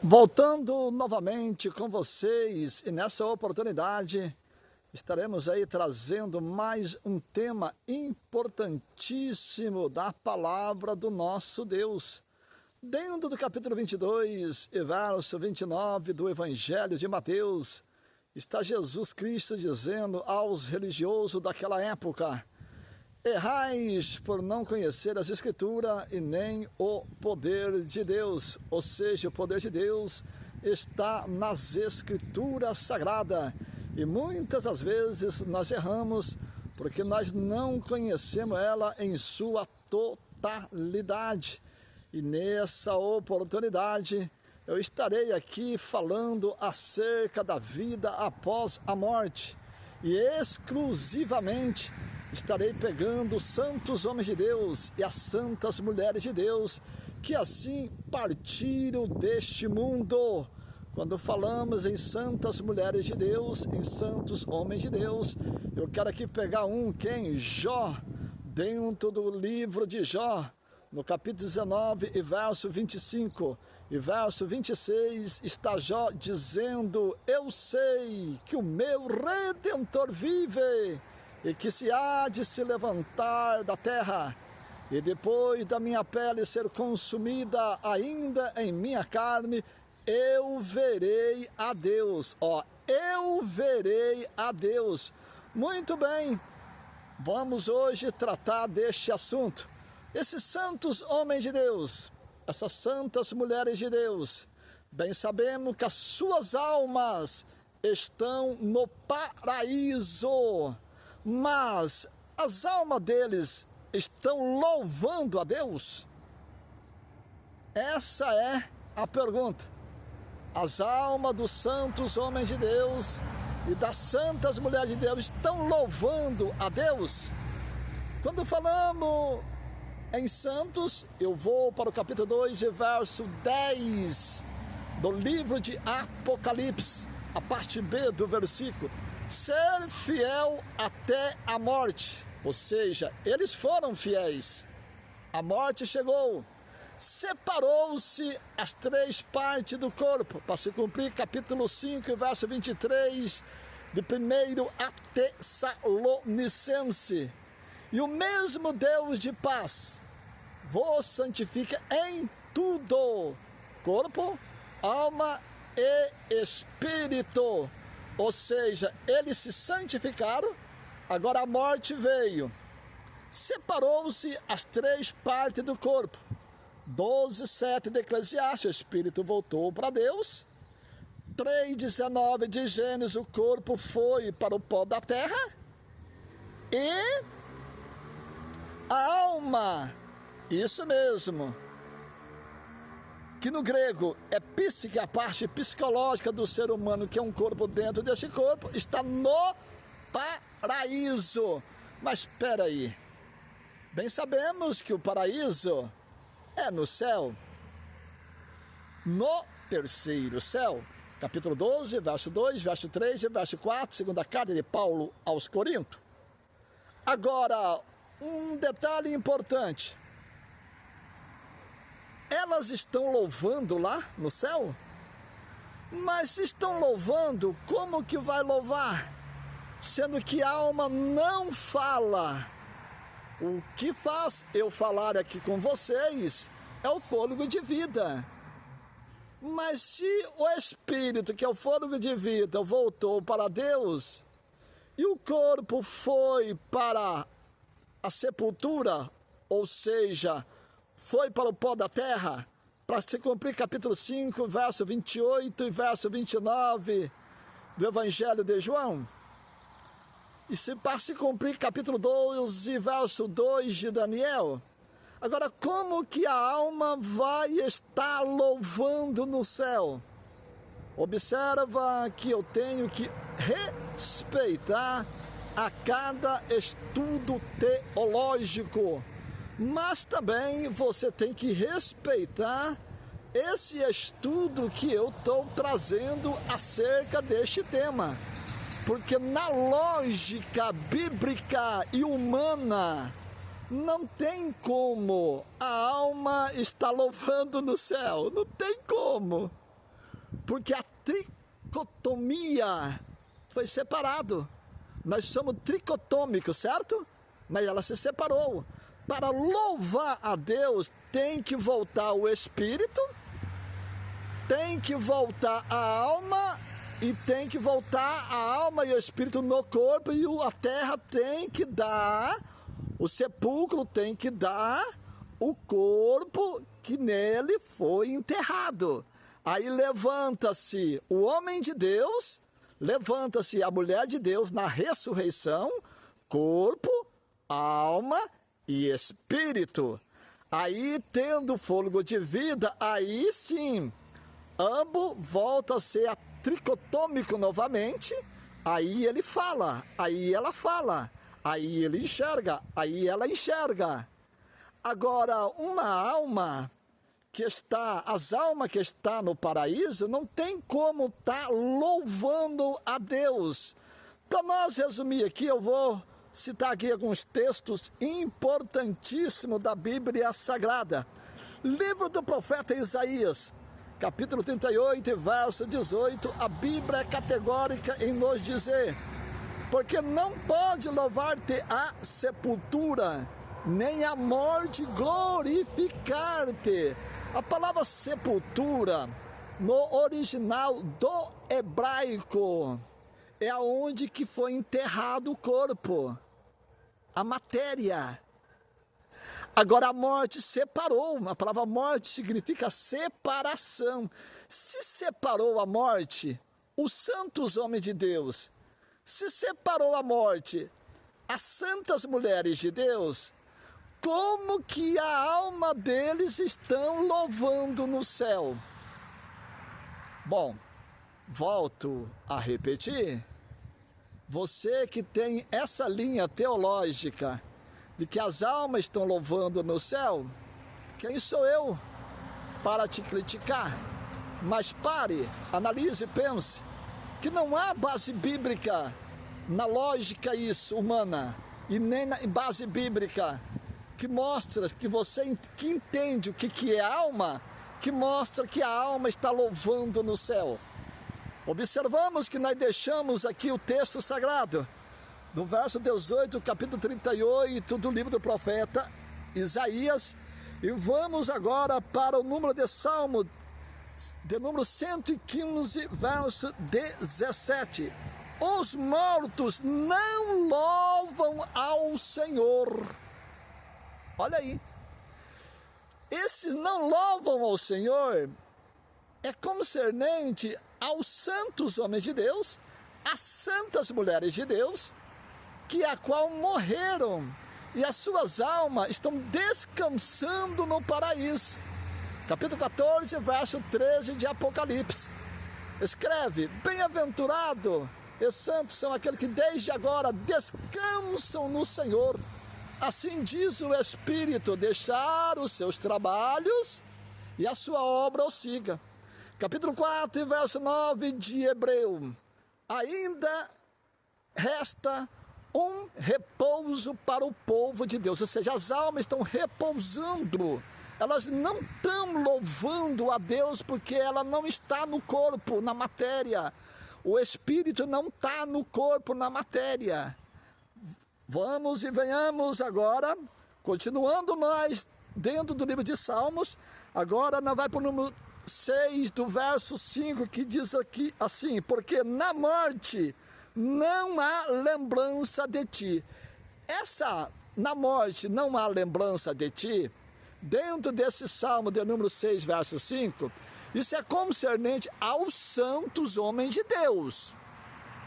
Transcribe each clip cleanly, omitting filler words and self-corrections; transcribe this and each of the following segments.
Voltando novamente com vocês, e nessa oportunidade estaremos aí trazendo mais um tema importantíssimo da palavra do nosso Deus. Dentro do capítulo 22 e verso 29 do Evangelho de Mateus, está Jesus Cristo dizendo aos religiosos daquela época: errais por não conhecer as Escrituras e nem o poder de Deus. Ou seja, o poder de Deus está nas Escrituras Sagradas. E muitas das vezes nós erramos porque nós não conhecemos ela em sua totalidade. E nessa oportunidade eu estarei aqui falando acerca da vida após a morte. E exclusivamente estarei pegando os santos homens de Deus e as santas mulheres de Deus que assim partiram deste mundo. Quando falamos em santas mulheres de Deus, em santos homens de Deus, eu quero aqui pegar quem? Jó, dentro do livro de Jó, no capítulo 19 e verso 25 e verso 26, está Jó dizendo: eu sei que o meu Redentor vive e que se há de se levantar da terra, e depois da minha pele ser consumida ainda em minha carne, eu verei a Deus. Eu verei a Deus. Muito bem, vamos hoje tratar deste assunto. Esses santos homens de Deus, essas santas mulheres de Deus, bem sabemos que as suas almas estão no paraíso, mas as almas deles estão louvando a Deus? Essa é a pergunta. As almas dos santos homens de Deus e das santas mulheres de Deus estão louvando a Deus? Quando falamos em santos, eu vou para o capítulo 2, verso 10 do livro de Apocalipse, a parte B do versículo: ser fiel até a morte. Ou seja, eles foram fiéis. A morte chegou. Separou-se as três partes do corpo, para se cumprir capítulo 5, verso 23, de 1 a Tessalonicense. E o mesmo Deus de paz vos santifica em tudo, corpo, alma e espírito. Ou seja, eles se santificaram, agora a morte veio. Separou-se as três partes do corpo. 12:7 de Eclesiastes, o espírito voltou para Deus. 3:19 de Gênesis, o corpo foi para o pó da terra. E a alma, isso mesmo, que no grego é psique, a parte psicológica do ser humano, que é um corpo dentro desse corpo, está no paraíso. Mas espera aí, bem sabemos que o paraíso é no céu, no terceiro céu. Capítulo 12, verso 2, verso 3 e verso 4, segunda carta de Paulo aos Coríntios. Agora, um detalhe importante: elas estão louvando lá no céu? Mas se estão louvando, como que vai louvar? Sendo que a alma não fala. O que faz eu falar aqui com vocês é o fôlego de vida. Mas se o Espírito, que é o fôlego de vida, voltou para Deus, e o corpo foi para a sepultura, ou seja, foi para o pó da terra, para se cumprir capítulo 5, verso 28 e verso 29 do Evangelho de João, e se para se cumprir capítulo 12, verso 2 de Daniel. Agora, como que a alma vai estar louvando no céu? Observa que eu tenho que respeitar a cada estudo teológico, mas também você tem que respeitar esse estudo que eu estou trazendo acerca deste tema. Porque na lógica bíblica e humana, não tem como a alma estar louvando no céu. Não tem como. Porque a tricotomia foi separado. Nós somos tricotômicos, certo? Mas ela se separou. Para louvar a Deus, tem que voltar o espírito, tem que voltar a alma, e tem que voltar a alma e o espírito no corpo, e a terra tem que dar, o sepulcro tem que dar o corpo que nele foi enterrado. Aí levanta-se o homem de Deus, levanta-se a mulher de Deus na ressurreição, corpo, alma e espírito. Aí, tendo fôlego de vida, aí sim, ambos voltam a ser tricotômico novamente. Aí ele fala, aí ela fala, aí ele enxerga, aí ela enxerga. Agora, uma alma que está, as almas que estão no paraíso, não tem como estar louvando a Deus. Para nós resumir aqui, eu vou citar aqui alguns textos importantíssimos da Bíblia Sagrada. Livro do profeta Isaías, capítulo 38, verso 18, a Bíblia é categórica em nos dizer: porque não pode louvar-te a sepultura, nem a morte glorificar-te. A palavra sepultura, no original do hebraico, é aonde que foi enterrado o corpo, a matéria. Agora a morte separou, a palavra morte significa separação. Se separou a morte, os santos homens de Deus, se separou a morte, as santas mulheres de Deus, como que a alma deles estão louvando no céu? Bom, volto a repetir. Você que tem essa linha teológica de que as almas estão louvando no céu, quem sou eu para te criticar? Mas pare, analise e pense que não há base bíblica na lógica isso humana, e nem na base bíblica que mostra, que você que entende o que é alma, que mostra que a alma está louvando no céu. Observamos que nós deixamos aqui o texto sagrado, do verso 18, capítulo 38 do livro do profeta Isaías, e vamos agora para o número de Salmo, de número 115, verso 17. Os mortos não louvam ao Senhor. Olha aí. Esses não louvam ao Senhor é concernente aos santos homens de Deus, às santas mulheres de Deus, que a qual morreram, e as suas almas estão descansando no paraíso. Capítulo 14, verso 13 de Apocalipse. Escreve: bem-aventurado e santos são aqueles que desde agora descansam no Senhor. Assim diz o Espírito: deixar os seus trabalhos e a sua obra o siga. Capítulo 4, verso 9 de Hebreu. Ainda resta um repouso para o povo de Deus, ou seja, as almas estão repousando, elas não estão louvando a Deus porque ela não está no corpo, na matéria. O Espírito não está no corpo, na matéria. Vamos e venhamos agora, continuando nós dentro do livro de Salmos. Agora nós vamos para o número 6 do verso 5, que diz aqui assim: porque na morte não há lembrança de ti. Na morte não há lembrança de ti, dentro desse Salmo de número 6, verso 5, isso é concernente aos santos homens de Deus.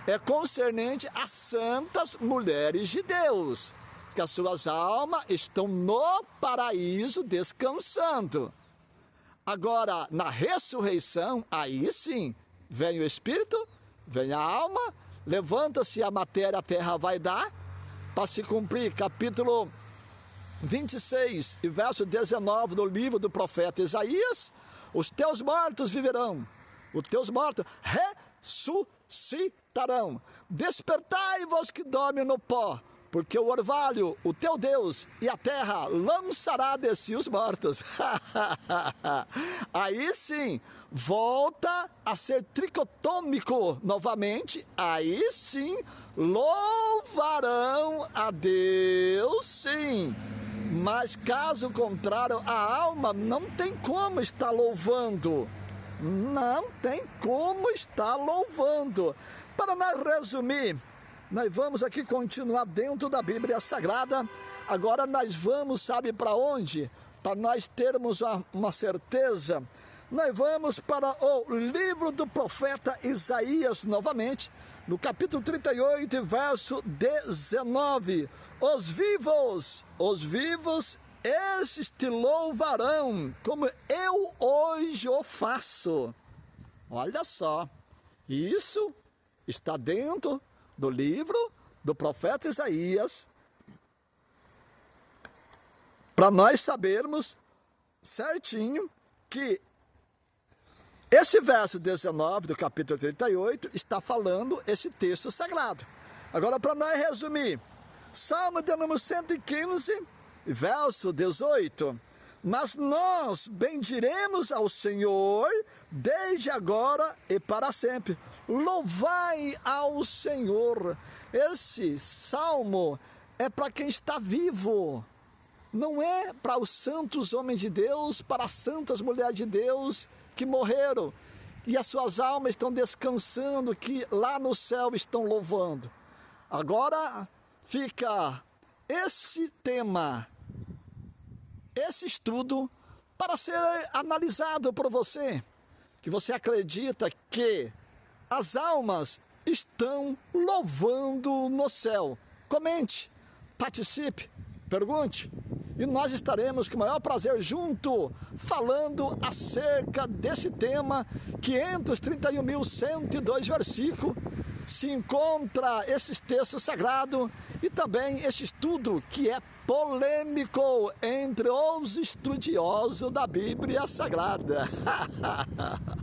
É concernente às santas mulheres de Deus, que as suas almas estão no paraíso descansando. Agora, na ressurreição, aí sim, vem o Espírito, vem a alma, levanta-se a matéria, a terra vai dar, para se cumprir capítulo 26 e verso 19 do livro do profeta Isaías: os teus mortos viverão, os teus mortos ressuscitarão. Despertai-vos que dormem no pó, porque o orvalho, o teu Deus, e a terra lançará de si os mortos. Aí sim, volta a ser tricotômico novamente, aí sim, louvarão a Deus, sim. Mas caso contrário, a alma não tem como estar louvando. Não tem como estar louvando. Para nós resumir, nós vamos aqui continuar dentro da Bíblia Sagrada. Agora nós vamos, sabe para onde? Para nós termos uma certeza. Nós vamos para o livro do profeta Isaías novamente, no capítulo 38, verso 19. Os vivos, estes te louvarão, como eu hoje o faço. Olha só, isso está dentro do livro do profeta Isaías, para nós sabermos certinho que esse verso 19 do capítulo 38 está falando esse texto sagrado. Agora, para nós resumir, Salmo de número 115, verso 18. Mas nós bendiremos ao Senhor desde agora e para sempre. Louvai ao Senhor. Esse salmo é para quem está vivo. Não é para os santos homens de Deus, para as santas mulheres de Deus que morreram. E as suas almas estão descansando, que lá no céu estão louvando. Agora fica esse tema, esse estudo, para ser analisado por você, que você acredita que as almas estão louvando no céu. Comente, participe, pergunte, e nós estaremos com o maior prazer junto, falando acerca desse tema, que entre os 31.102 versículos se encontra esses textos sagrados e também esse estudo que é polêmico entre os estudiosos da Bíblia Sagrada.